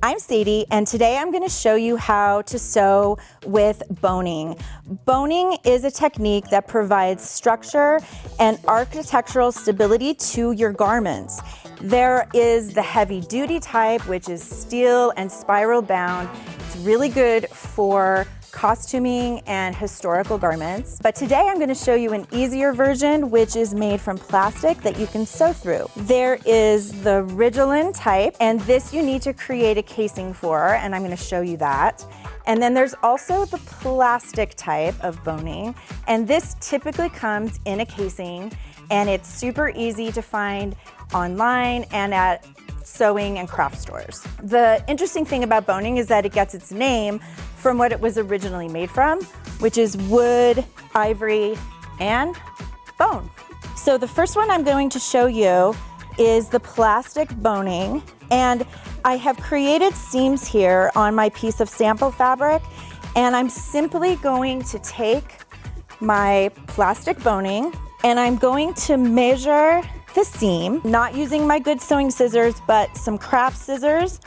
I'm Sadie, and today I'm going to show you how to sew with boning. Boning is a technique that provides structure and architectural stability to your garments. There is the heavy-duty type, which is steel and spiral bound. It's really good for costuming and historical garments. But today I'm going to show you an easier version, which is made from plastic that you can sew through. There is the Ridgelin type, and this you need to create a casing for, and I'm going to show you that. And then there's also the plastic type of boning, and this typically comes in a casing, and it's super easy to find online and at sewing and craft stores. The interesting thing about boning is that it gets its name from what it was originally made from, which is wood, ivory, and bone. So the first one I'm going to show you is the plastic boning, and I have created seams here on my piece of sample fabric, and I'm simply going to take my plastic boning and I'm going to measure the seam, not using my good sewing scissors, but some craft scissors.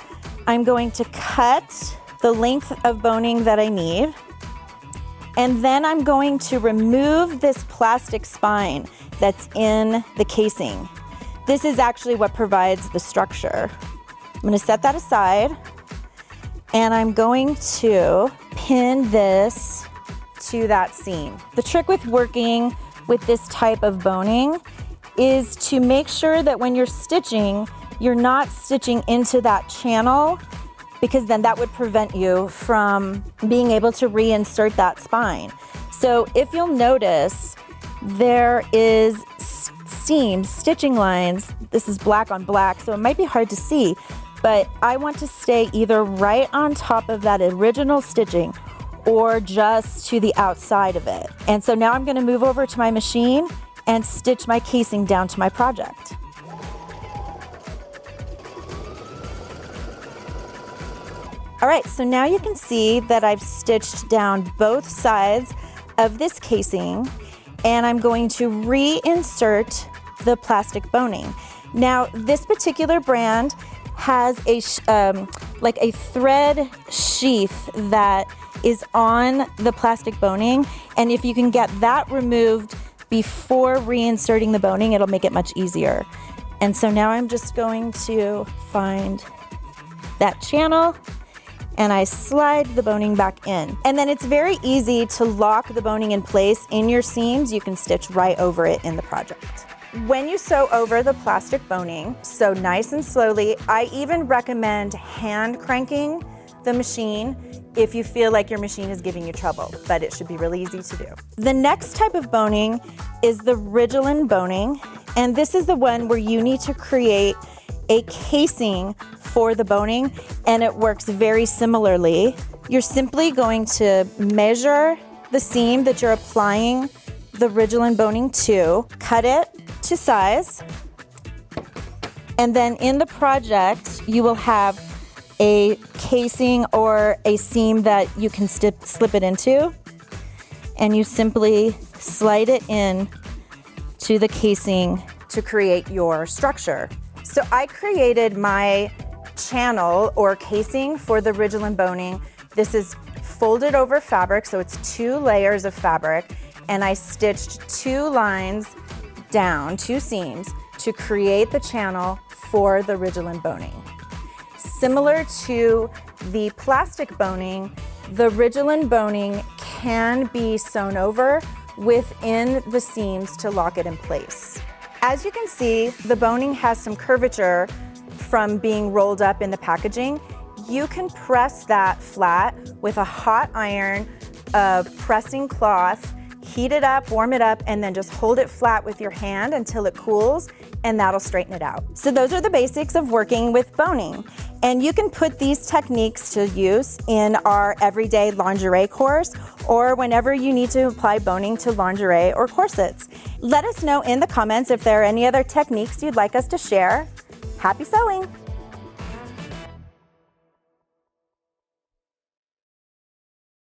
I'm going to cut the length of boning that I need. And then I'm going to remove this plastic spine that's in the casing. This is actually what provides the structure. I'm going to set that aside, and I'm going to pin this to that seam. The trick with working with this type of boning is to make sure that when you're stitching, you're not stitching into that channel, because then that would prevent you from being able to reinsert that spine. So if you'll notice, there is seams, stitching lines. This is black on black, so it might be hard to see, but I want to stay either right on top of that original stitching or just to the outside of it. And so now I'm going to move over to my machine and stitch my casing down to my project. All right, so now you can see that I've stitched down both sides of this casing, and I'm going to reinsert the plastic boning. Now, this particular brand has a like a thread sheath that is on the plastic boning, and if you can get that removed before reinserting the boning, it'll make it much easier. And so now I'm just going to find that channel, and I slide the boning back in. And then it's very easy to lock the boning in place in your seams. You can stitch right over it in the project. When you sew over the plastic boning, sew nice and slowly. I even recommend hand cranking the machine if you feel like your machine is giving you trouble, but it should be really easy to do. The next type of boning is the Ridgelin Boning, and this is the one where you need to create a casing for the boning, and it works very similarly. You're simply going to measure the seam that you're applying the Ridgelin Boning to, cut it to size, and then in the project you will have a casing or a seam that you can slip it into, and you simply slide it in to the casing to create your structure. So I created my channel or casing for the Ridgelin Boning. This is folded over fabric, so it's 2 layers of fabric, and I stitched 2 lines down, 2 seams, to create the channel for the Ridgelin Boning. Similar to the plastic boning, the Ridgelin Boning can be sewn over within the seams to lock it in place. As you can see, the boning has some curvature from being rolled up in the packaging. You can press that flat with a hot iron, a pressing cloth, heat it up, warm it up, and then just hold it flat with your hand until it cools, and that'll straighten it out. So those are the basics of working with boning. And you can put these techniques to use in our Everyday Lingerie course, or whenever you need to apply boning to lingerie or corsets. Let us know in the comments if there are any other techniques you'd like us to share. Happy sewing!